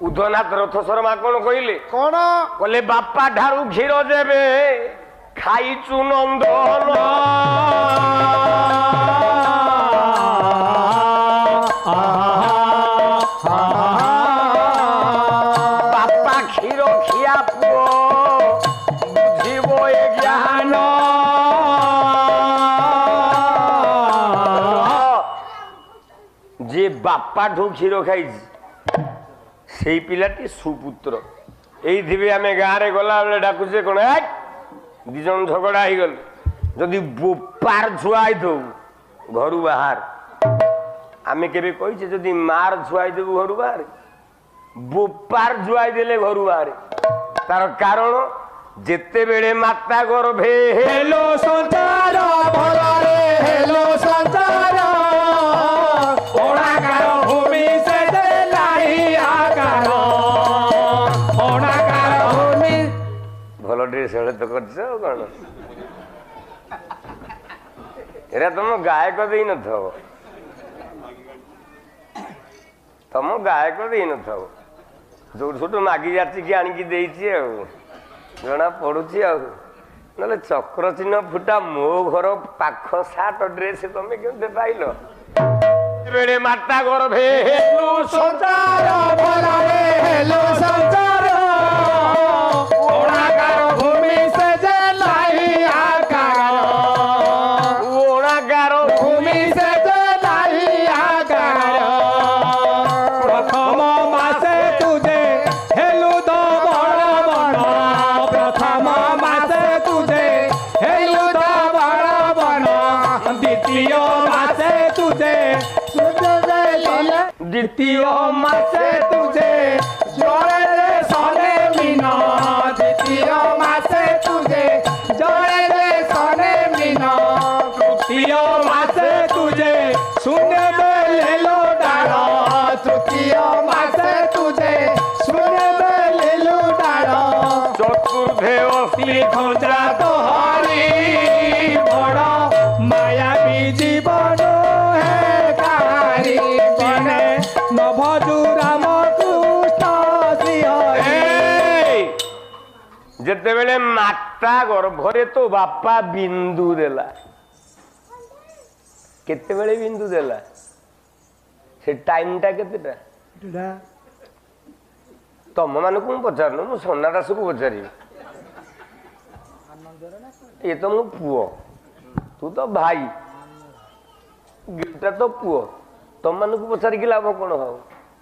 उदयनाथ रथ शर्मा कौन कहले कौन कहले बापा ठारू क्षीर देवे खाइचु नंदन बापा क्षीर खिया पुओ बुझिब ए ज्ञान जे बापा ठू क्षीर खाई से पिलाटी सुपुत्र ये आम गाँव में गला बेले डाकुचे कौन दिज झगड़ा हो गल जदि बोपार छुआई दो घर बाहर आम के जदि मार छुआई देबू घर बाहर बोपार छुआई देले घर बाहर तार कारण जेते बेले माता गर्भे हेलो संसार भलरे हेलो संसार ओणाकार भूमि से देलाई आकार ओणाकार भूमि भल ड्रेस हेले तो करछ कौन एरा तुम गायक दे न थव तुम गायक दे न थव जो छोट मागी जाती कि आनिकी देइछि आ जना पड़ुछि आ नले चक्र चिन्ह फुटा मो घर पाख साट ड्रेस तुम केमते पाइलो बेले माता गर्भे हेलो संसार भलरे हेलो संसार ओणाकार भूमि से देलाई आकार ओणाकार भूमि से देलाई आकार प्रथम मासे तुझे हेलु दो बड़ बड़ प्रथम मासे तुझे हेलु दो बड़ बड़ द्वितीय मासे तुझे द्वितीय मासे तुझे जोड़े रे सोने मीना द्वितीय मासे तुझे जोड़े रे सोने मीना तृतीय मासे तुझे शून्य में ले लो डालो तृतीय मासे तुझे शून्य में ले लो डालो चतुर्थे असली खोजा तो हरी बड़ा मायावी जीवन है कहानी बने नभजु राम कृष्ण श्री हरि जेते बेले माता गर्भरे तो बापा बिंदु देला केते बेले बिंदु देला से टाइम टा केतेटा तम मानक पचारनु मु सोना दास को पचारि ये तो मु पुओ तू तो भाई गिरटा तो पुओ तुम मानक पचारिक लाभ कौन हो